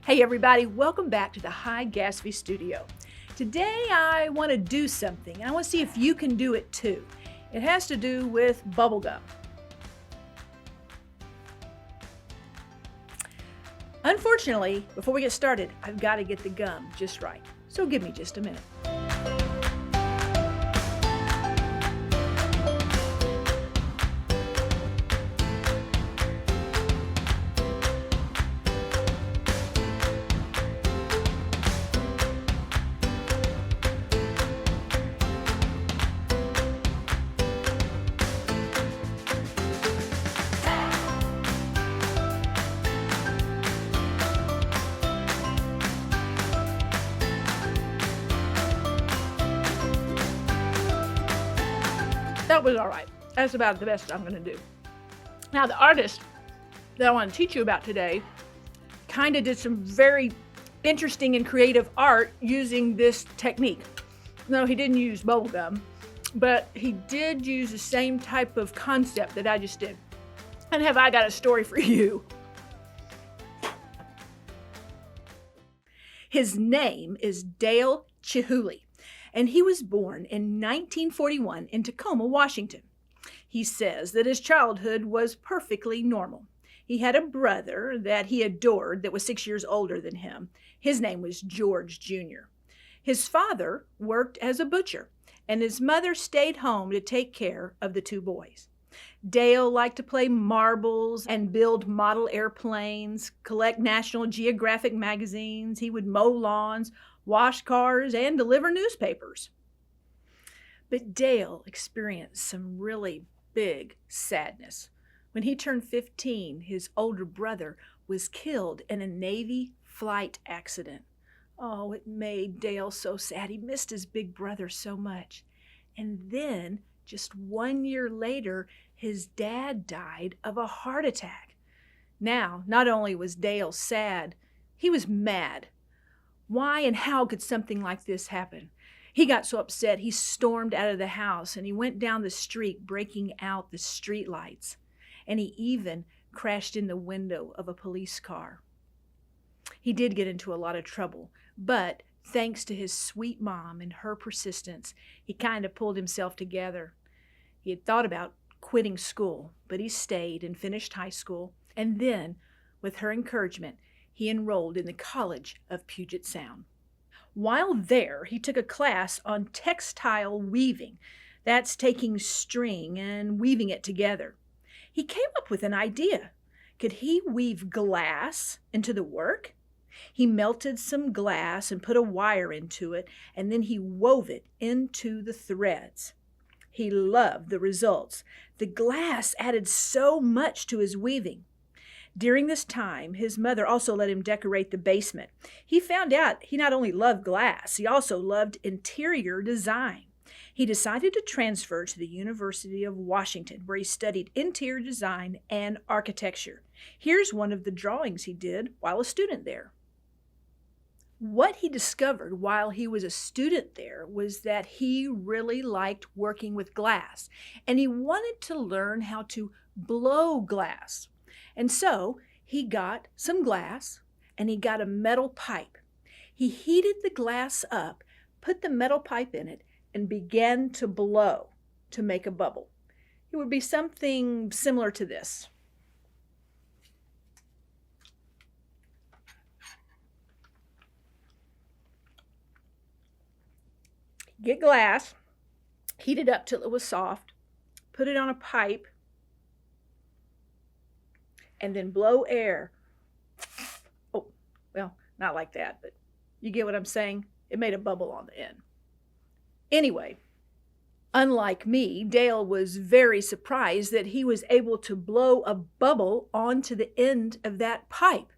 Hey everybody, welcome back to the High Gatsby Studio. Today I want to do something and I want to see if you can do it too. It has to do with bubblegum. Unfortunately, before we get started, I've got to get the gum just right. So give me just a minute. That was all right. That's about the best I'm going to do. Now, the artist that I want to teach you about today kind of did some very interesting and creative art using this technique. No, he didn't use bubblegum, but he did use the same type of concept that I just did. And have I got a story for you? His name is Dale Chihuly, and he was born in 1941 in Tacoma, Washington. He says that his childhood was perfectly normal. He had a brother that he adored that was 6 years older than him. His name was George Jr. His father worked as a butcher, and his mother stayed home to take care of the two boys. Dale liked to play marbles and build model airplanes, collect National Geographic magazines. He would mow lawns, wash cars, and deliver newspapers. But Dale experienced some really big sadness. When he turned 15, his older brother was killed in a Navy flight accident. Oh, it made Dale so sad. He missed his big brother so much. And then, just 1 year later, his dad died of a heart attack. Now, not only was Dale sad, he was mad. Why and how could something like this happen? He got so upset he stormed out of the house and he went down the street breaking out the street lights. And he even crashed in the window of a police car. He did get into a lot of trouble, but thanks to his sweet mom and her persistence, he kind of pulled himself together. He had thought about quitting school, but he stayed and finished high school, and then, with her encouragement, he enrolled in the College of Puget Sound. While there, he took a class on textile weaving. That's taking string and weaving it together. He came up with an idea. Could he weave glass into the work? He melted some glass and put a wire into it, and then he wove it into the threads. He loved the results. The glass added so much to his weaving. During this time, his mother also let him decorate the basement. He found out he not only loved glass, he also loved interior design. He decided to transfer to the University of Washington, where he studied interior design and architecture. Here's one of the drawings he did while a student there. What he discovered while he was a student there was that he really liked working with glass, and he wanted to learn how to blow glass. And so he got some glass and he got a metal pipe. He heated the glass up, put the metal pipe in it, and began to blow to make a bubble. It would be something similar to this. Get glass, heat it up till it was soft, put it on a pipe, and then blow air. Oh, well, not like that, but you get what I'm saying? It made a bubble on the end. Anyway, unlike me, Dale was very surprised that he was able to blow a bubble onto the end of that pipe.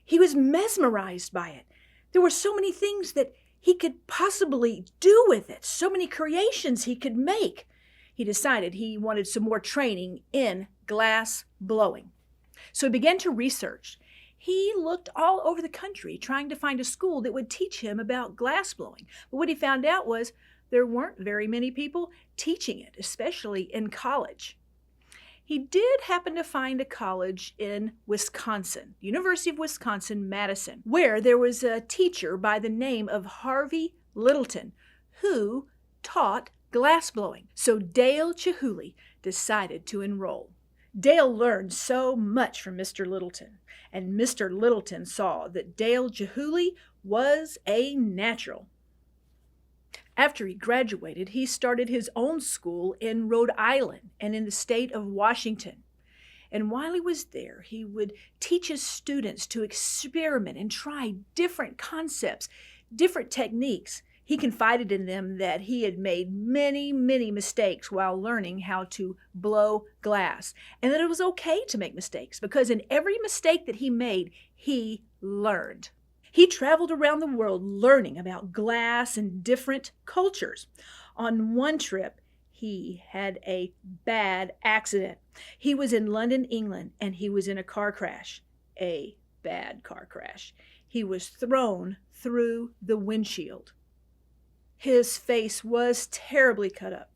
He was mesmerized by it. There were so many things that he could possibly do with it, so many creations he could make. He decided he wanted some more training in glass blowing. So he began to research. He looked all over the country trying to find a school that would teach him about glass blowing. But what he found out was there weren't very many people teaching it, especially in college. He did happen to find a college in Wisconsin, University of Wisconsin-Madison, where there was a teacher by the name of Harvey Littleton who taught glass blowing. So Dale Chihuly decided to enroll. Dale learned so much from Mr. Littleton, and Mr. Littleton saw that Dale Chihuly was a natural. After he graduated, he started his own school in Rhode Island and in the state of Washington. And while he was there, he would teach his students to experiment and try different concepts, different techniques. He confided in them that he had made many, many mistakes while learning how to blow glass, and that it was okay to make mistakes because in every mistake that he made, he learned. He traveled around the world learning about glass and different cultures. On one trip, he had a bad accident. He was in London, England, and he was in a car crash. A bad car crash. He was thrown through the windshield. His face was terribly cut up,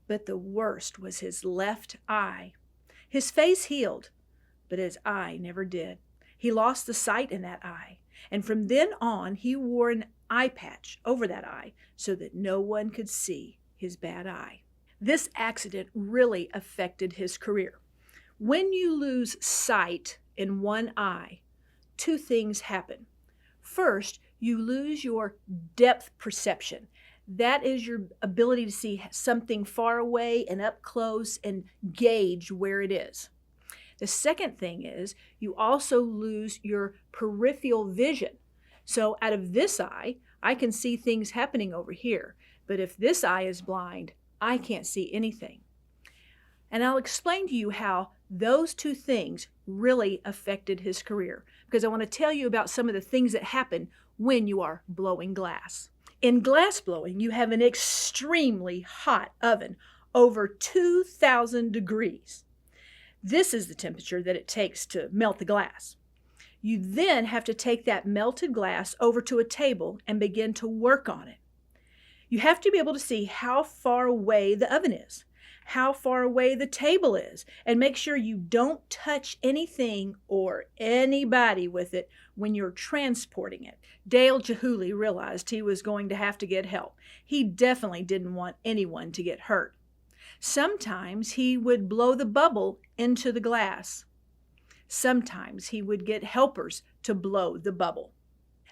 but the worst was his left eye. His face healed, but his eye never did. He lost the sight in that eye. And from then on, he wore an eye patch over that eye so that no one could see his bad eye. This accident really affected his career. When you lose sight in one eye, two things happen. First, you lose your depth perception. That is your ability to see something far away and up close and gauge where it is. The second thing is you also lose your peripheral vision. So out of this eye, I can see things happening over here. But if this eye is blind, I can't see anything. And I'll explain to you how those two things really affected his career, because I want to tell you about some of the things that happen when you are blowing glass. In glass blowing, you have an extremely hot oven, over 2,000 degrees. This is the temperature that it takes to melt the glass. You then have to take that melted glass over to a table and begin to work on it. You have to be able to see how far away the oven is, how far away the table is, and make sure you don't touch anything or anybody with it when you're transporting it. Dale Chihuly realized he was going to have to get help. He definitely didn't want anyone to get hurt. Sometimes he would blow the bubble into the glass. Sometimes he would get helpers to blow the bubble.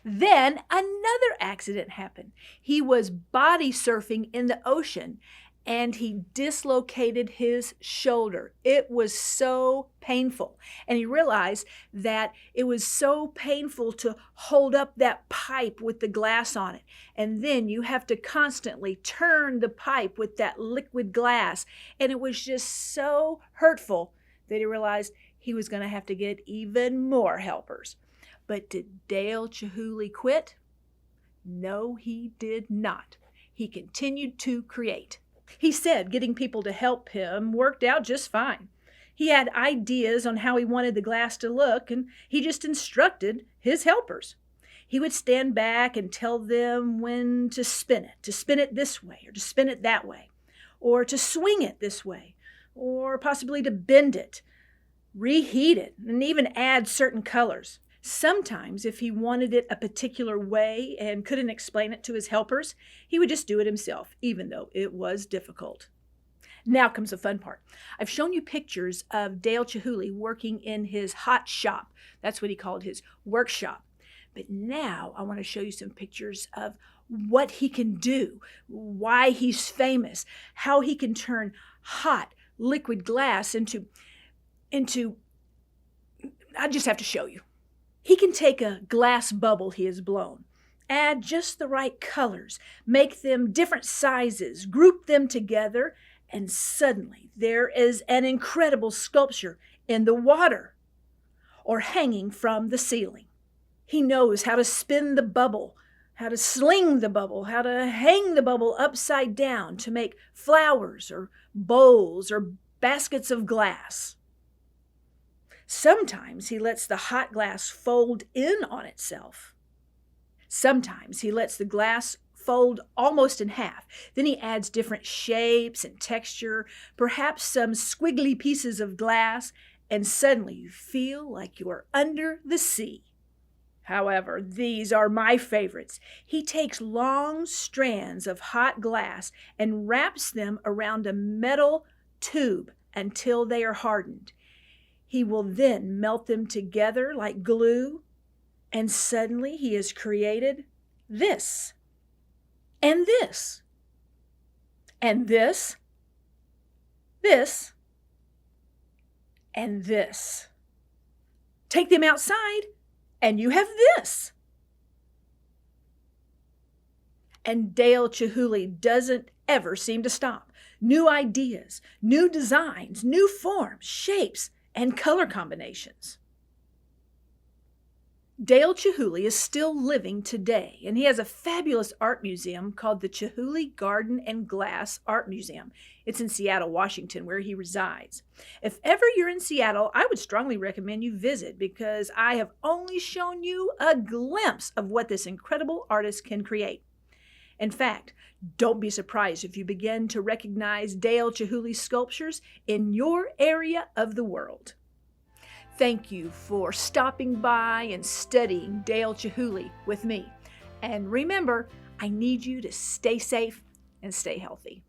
Then another accident happened. He was body surfing in the ocean and he dislocated his shoulder. It was so painful. And he realized that it was so painful to hold up that pipe with the glass on it. And then you have to constantly turn the pipe with that liquid glass. And it was just so hurtful that he realized he was going to have to get even more helpers. But did Dale Chihuly quit? No, he did not. He continued to create. He said getting people to help him worked out just fine. He had ideas on how he wanted the glass to look, and he just instructed his helpers. He would stand back and tell them when to spin it this way, or to spin it that way, or to swing it this way, or possibly to bend it, reheat it, and even add certain colors. Sometimes, if he wanted it a particular way and couldn't explain it to his helpers, he would just do it himself, even though it was difficult. Now comes the fun part. I've shown you pictures of Dale Chihuly working in his hot shop. That's what he called his workshop. But now I want to show you some pictures of what he can do, why he's famous, how he can turn hot liquid glass into I just have to show you. He can take a glass bubble he has blown, add just the right colors, make them different sizes, group them together, and suddenly there is an incredible sculpture in the water or hanging from the ceiling. He knows how to spin the bubble, how to sling the bubble, how to hang the bubble upside down to make flowers or bowls or baskets of glass. Sometimes he lets the hot glass fold in on itself. Sometimes he lets the glass fold almost in half. Then he adds different shapes and texture, perhaps some squiggly pieces of glass, and suddenly you feel like you are under the sea. However, these are my favorites. He takes long strands of hot glass and wraps them around a metal tube until they are hardened. He will then melt them together like glue, and suddenly he has created this, and this, and this, this, and this. Take them outside, and you have this. And Dale Chihuly doesn't ever seem to stop. New ideas, new designs, new forms, shapes, and color combinations. Dale Chihuly is still living today, and he has a fabulous art museum called the Chihuly Garden and Glass Art Museum. It's in Seattle, Washington, where he resides. If ever you're in Seattle, I would strongly recommend you visit because I have only shown you a glimpse of what this incredible artist can create. In fact, don't be surprised if you begin to recognize Dale Chihuly's sculptures in your area of the world. Thank you for stopping by and studying Dale Chihuly with me. And remember, I need you to stay safe and stay healthy.